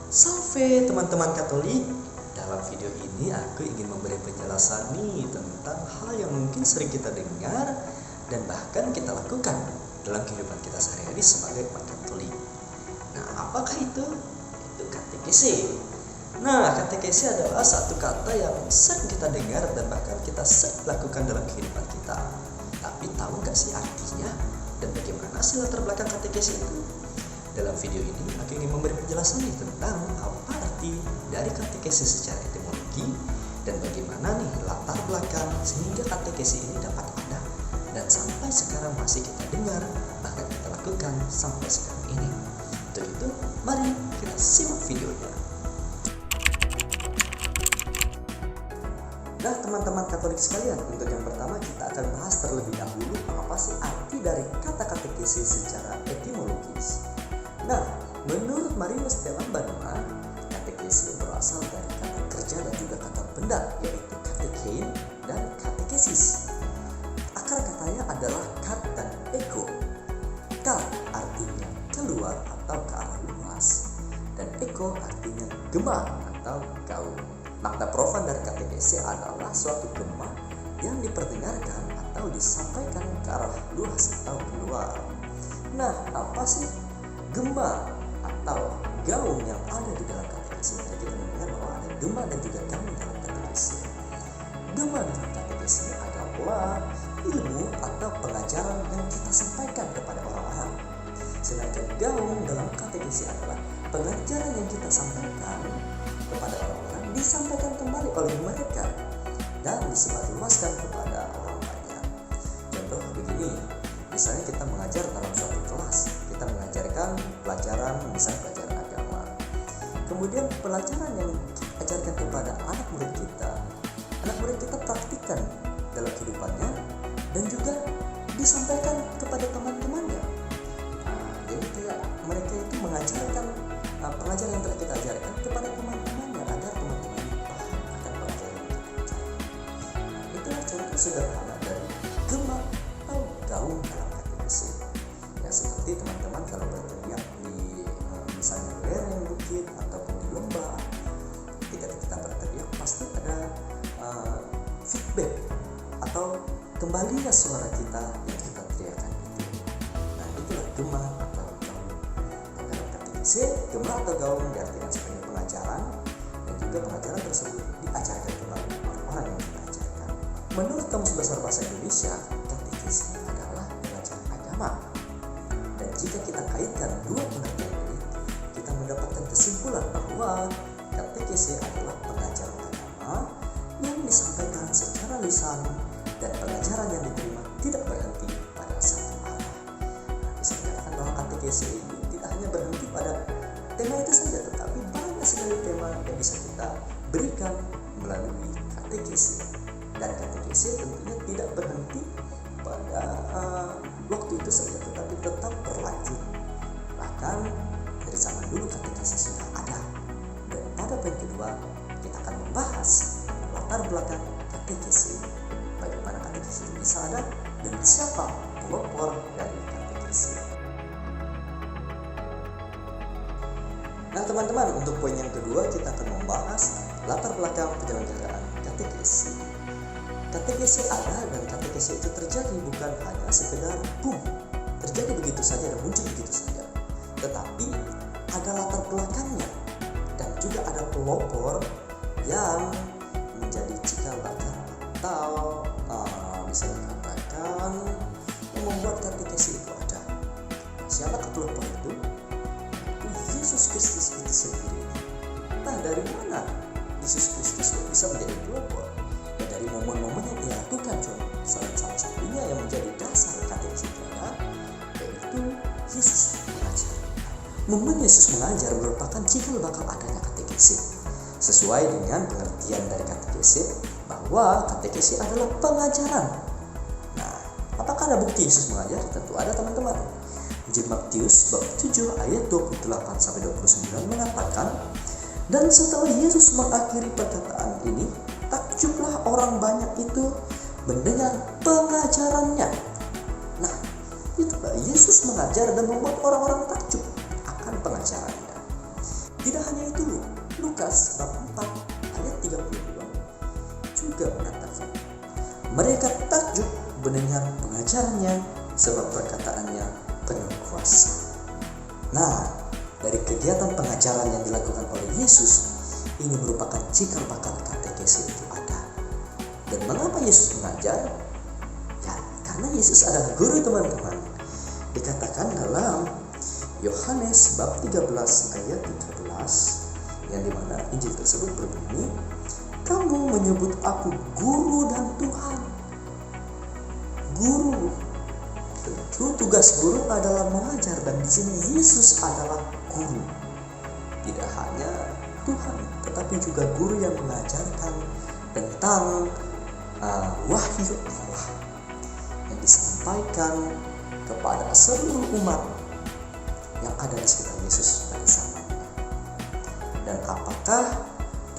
Salve teman-teman Katolik. Dalam video ini aku ingin memberi penjelasan tentang hal yang mungkin sering kita dengar dan bahkan kita lakukan dalam kehidupan kita sehari-hari sebagai umat Katolik. Nah, apakah itu? Itu katekesi. Nah, katekesi adalah satu kata yang sering kita dengar dan bahkan kita sering lakukan dalam kehidupan kita. Tapi tahu gak sih artinya dan bagaimana sih latar belakang katekesi itu? Dalam video ini aku ingin memberi penjelasan tentang apa arti dari katekesi secara etimologi dan bagaimana latar belakang sehingga katekesi ini dapat ada dan sampai sekarang masih kita dengar, bahkan kita lakukan sampai sekarang ini. Untuk itu, mari kita simak videonya. Nah, teman-teman Katolik sekalian, untuk yang pertama kita akan bahas terlebih dahulu apa sih arti dari kata katekesi secara etimologis. Nah, menurut Marinus de Lambanuga, katekesi berasal dari kata kerja dan juga kata benda, yaitu katekein dan katekesis. Akar katanya adalah kat dan eko. Kat artinya keluar atau ke arah luas, dan eko artinya gema atau gaung. Makna profan dari katekesi adalah suatu gema yang diperdengarkan atau disampaikan ke arah luas atau keluar. Nah, apa sih gema atau gaung yang ada di dalam katekesi? Jadi kita mendengar bahwa ada gema dan juga gaung dalam katekesi. Gema dalam katekesi adalah ilmu atau pengajaran yang kita sampaikan kepada orang-orang. Sedangkan gaung dalam katekesi adalah pengajaran yang kita sampaikan kepada orang-orang disampaikan kembali oleh mereka dan disebarluaskan kepada orang banyak. Contoh begini, misalnya kita mengajar dalam suatu kelas, kita mengajarkan pelajaran, misalnya pelajaran agama. Kemudian pelajaran yang kita ajarkan kepada anak murid kita praktikkan dalam kehidupannya dan juga disampaikan kepada teman-temannya. Jadi mereka itu mengajarkan pengajaran yang telah kita ajarkan kepada teman-temannya agar teman-temannya paham akan pengajaran yang kita ajarkan. Itulah contoh sederhana dari gema atau gaung dalam katekesi. Ya, seperti teman-teman kalau berteriak di misalnya lereng bukit ataupun di lembah, ketika kita berteriak pasti ada feedback atau kembalinya suara kita yang kita teriakkan itu. Nah, itulah gema atau gaung. Dalam katekesi, gema atau gaung diartikan sebagai pengajaran dan juga pengajaran tersebut diajarkan kepada orang-orang yang kita ajarkan. Menurut Kamus Besar Bahasa Indonesia, katekesi adalah pengajaran agama. Dan jika kita kaitkan dua pengertian ini, kita mendapatkan kesimpulan bahwa katekesi adalah pengajaran agama yang disampaikan secara lisan dan pengajaran yang diterima tidak berhenti pada satu arah. Bisa dikatakan bahwa katekesi ini tidak hanya berhenti pada tema itu saja, tetapi banyak sekali tema yang bisa kita berikan melalui katekesi. Dan katekesi tentunya tidak berhenti pada waktu itu saja, tetapi tetap berlanjut. Bahkan dari zaman dulu katekesi sudah ada. Dan pada poin kedua kita akan membahas latar belakang katekesi, bagaimana katekesi itu bisa ada dan siapa pelopor dari katekesi. Nah, teman-teman, untuk poin yang kedua kita akan membahas latar belakang penyelenggaraan katekesi. Katekesi ada dan katekesi itu terjadi bukan hanya sekedar terjadi begitu saja dan muncul begitu saja, tetapi ada latar belakangnya dan juga ada pelopor yang menjadi cikal bakal atau bisa dikatakan yang membuat katekesi itu ada. Siapa pelopor itu? Itu Yesus Kristus itu sendiri. Nah, dari mana Yesus Kristus bisa menjadi pelopor? Ya, dari momen-momen yang dilakukan, salah satunya yang menjadi dasar katekesi itu adalah yaitu Yesus mengajar. Momen Yesus mengajar merupakan cikal bakal adanya katekesi. Sesuai dengan pengertian dari katekesi bahwa katekesi adalah pengajaran. Nah, apakah ada bukti Yesus mengajar? Tentu ada, teman-teman. Injil Matius bab 7 ayat 28-29 mengatakan, dan setelah Yesus mengakhiri perkataan ini, takjublah orang banyak itu mendengar pengajarannya. Nah, itulah Yesus mengajar dan membuat orang-orang takjub akan pengajarannya. Tidak hanya itu, Lukas bab 4 ayat 32 juga mengatakan, mereka takjub mendengar pengajarannya sebab perkataannya penuh kuasa. Nah, dari kegiatan pengajaran yang dilakukan oleh Yesus, ini merupakan cikal bakal katekesi itu ada. Dan mengapa Yesus mengajar? Ya, karena Yesus adalah guru, teman-teman. Dikatakan dalam Yohanes bab 13 ayat 13, yang dimana Injil tersebut berbunyi, kamu menyebut aku guru dan Tuhan. Guru. Tentu tugas guru adalah mengajar, dan di sini Yesus adalah guru. Tidak hanya Tuhan, tetapi juga guru yang mengajarkan tentang wahyu Allah yang disampaikan kepada seluruh umat yang ada di sekitar Yesus pada zamannya. Dan apakah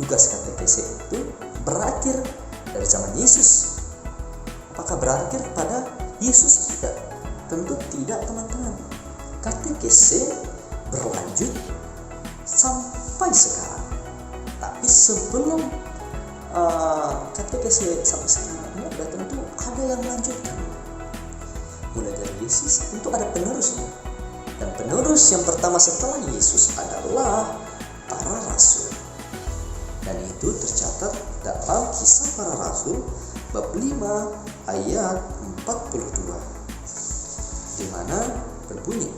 tugas katekesi itu berakhir dari zaman Yesus? Apakah berakhir pada Yesus? Tidak. Tentu tidak, teman-teman. Katekesi berlanjut sampai sekarang. Tapi sebelum katekesi sampai sekarang ini ada, tentu ada yang melanjutkan. Mulai dari Yesus tentu ada penerusnya. Dan penerus yang pertama setelah Yesus adalah para rasul. Dan itu tercatat dalam Kisah Para Rasul bab 5 ayat 42, di mana berbunyi,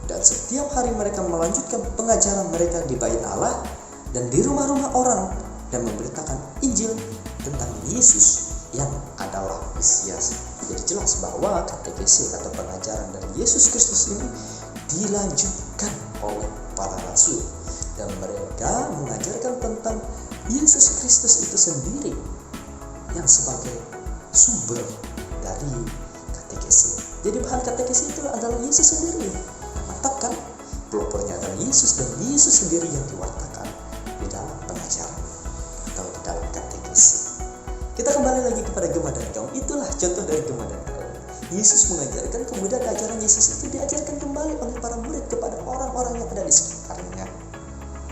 dan setiap hari mereka melanjutkan pengajaran mereka di bait Allah dan di rumah-rumah orang, dan memberitakan Injil tentang Yesus yang adalah Mesias. Jadi jelas bahwa katekesi atau pengajaran dari Yesus Kristus ini dilanjutkan oleh para rasul, dan mereka mengajarkan tentang Yesus Kristus itu sendiri yang sebagai sumber dari katekesi. Jadi bahan katekesi itu adalah Yesus sendiri. Mantap kan? Pelopornya adalah Yesus, dan Yesus sendiri yang diwartakan di dalam pengajaran atau di dalam katekesi. Kita kembali lagi kepada Gema dan Gaum. Itulah contoh dari Gema dan Gaum. Yesus mengajarkan, kemudian ajaran Yesus itu diajarkan kembali oleh para murid kepada orang-orang yang ada di sekitarnya.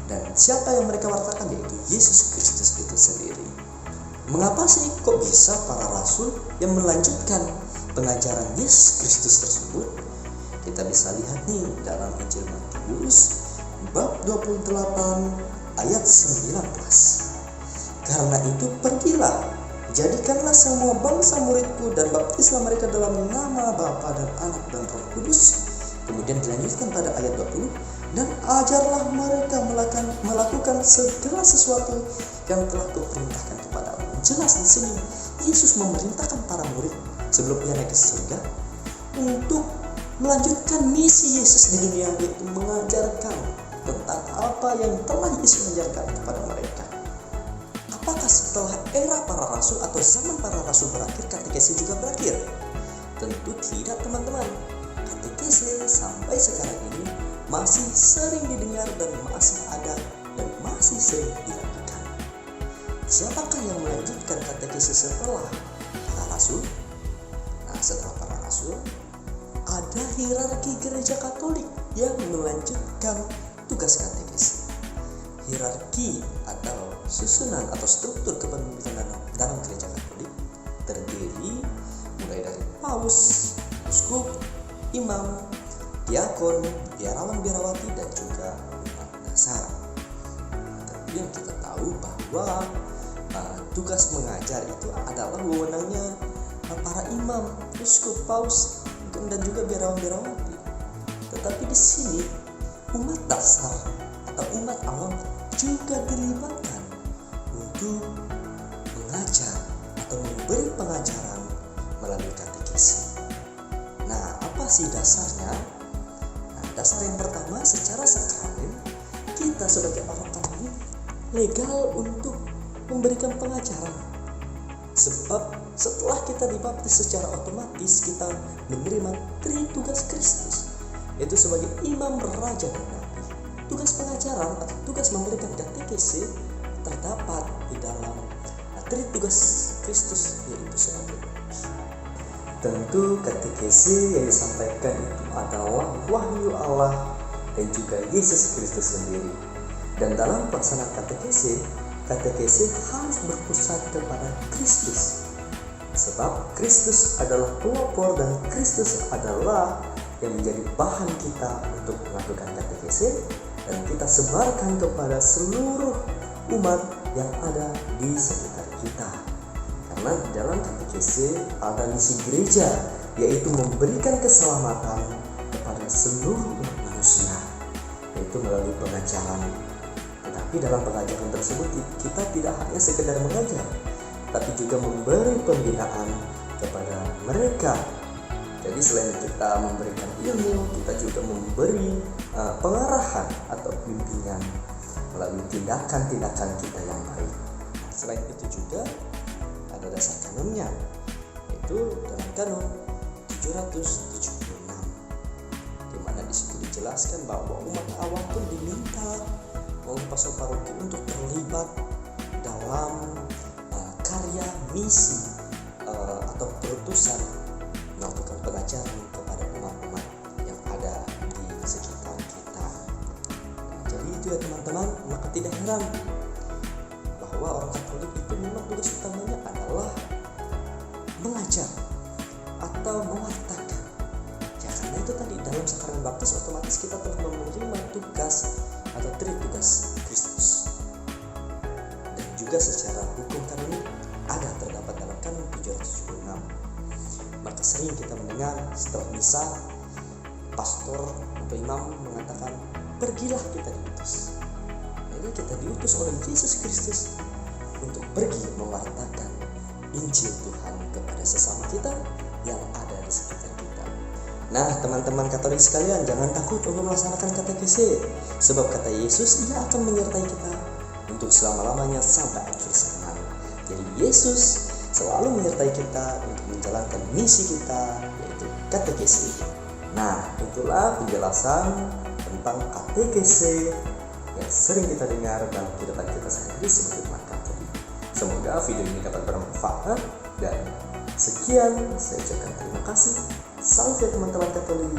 Dan siapa yang mereka wartakan? Yaitu Yesus Kristus itu sendiri. Mengapa sih kok bisa para rasul yang melanjutkan pengajaran Yesus Kristus tersebut? Kita bisa lihat nih dalam Injil Matius bab 28 ayat 19. Karena itu pergilah, jadikanlah semua bangsa muridku dan baptislah mereka dalam nama Bapa dan Anak dan Roh Kudus. Kemudian dilanjutkan pada ayat 20, dan ajarlah mereka melakukan segala sesuatu yang telah kuperintahkan kepadamu. Jelas di sini Yesus memerintahkan para murid sebelum ia naik ke surga untuk melanjutkan misi Yesus di dunia, yaitu mengajarkan tentang apa yang telah Yesus ajarkan kepada mereka. Apakah setelah era para rasul atau zaman para rasul berakhir, katekesi juga berakhir? Tentu tidak, teman-teman. Katekesi sampai sekarang ini masih sering didengar dan masih ada dan masih sering dilakukan. Siapakah yang melanjutkan katekesi setelah para rasul? Nah, setelah para rasul ada hierarki gereja Katolik yang melanjutkan tugas katekesi. Hierarki atau susunan atau struktur kepemimpinan dalam gereja Katolik terdiri mulai dari paus, uskup, imam, diakon, biarawan-biarawati, dan juga umat dasar. Tapi yang kita tahu bahwa tugas mengajar itu adalah wewenangnya para imam, uskup, paus, dan juga biarawan-biarawati. Tetapi di sini umat dasar atau umat awam juga dilibatkan untuk mengajar atau memberi pengajaran melalui katekesi. Nah, apa sih dasarnya? Nah, dasar yang pertama, secara sakramen kita sebagai orang Katolik legal untuk memberikan pengajaran. Sebab setelah kita dibaptis secara otomatis kita menerima tugas Kristus, yaitu sebagai imam, raja, dan nabi. Tugas pengajaran atau tugas memberikan katekesi terdapat di dalam tugas Kristus, yaitu sebagai nabi. Tentu katekesi yang disampaikan itu adalah wahyu Allah dan juga Yesus Kristus sendiri. Dan dalam pelaksanaan katekese harus berpusat kepada Kristus. Sebab Kristus adalah pelopor dan Kristus adalah yang menjadi bahan kita untuk melakukan katekese, dan kita sebarkan kepada seluruh umat yang ada di sekitar kita. Karena di dalam katekese ada misi gereja, yaitu memberikan keselamatan kepada seluruh umat manusia, yaitu melalui pengajaran. Tetapi dalam pengajaran tersebut kita tidak hanya sekedar mengajar, tapi juga memberi pembinaan kepada mereka. Jadi selain kita memberikan ilmu, kita juga memberi pengarahan atau bimbingan melalui tindakan-tindakan kita yang baik. Selain itu juga ada dasar kanunnya, yaitu dalam kanun 776, di mana di situ dijelaskan bahwa umat awam pun diminta oleh pastor paroki untuk terlibat dalam karya misi atau perutusan melakukan pengajaran kepada umat-umat yang ada di sekitar kita. Jadi itu ya teman-teman, maka tidak heran bahwa orang Katolik itu memang tugas utamanya adalah mengajar atau mewartakan. Ya karena itu tadi dalam sakramen baptis otomatis kita telah menerima tugas atau tugas Kristus. Dan juga secara hukum kanonik ada terdapat dalam kanun 776. Maka sering kita mendengar setelah misa pastor atau imam mengatakan, pergilah kita diutus. Jadi kita diutus oleh Yesus Kristus untuk pergi mewartakan Injil Tuhan kepada sesama kita yang ada di sekitar kita. Nah teman-teman Katolik sekalian, jangan takut untuk melaksanakan katekese, sebab kata Yesus, Ia akan menyertai kita untuk selama-lamanya sampai akhir zaman. Jadi Yesus selalu menyertai kita untuk menjalankan misi kita, yaitu katekese. Nah, itulah penjelasan tentang katekese yang sering kita dengar dalam kehidupan kita sehari-hari sebagai umat Katolik. Semoga video ini dapat bermanfaat, dan sekian, saya ucapkan terima kasih. Salam ya teman-teman Katolik.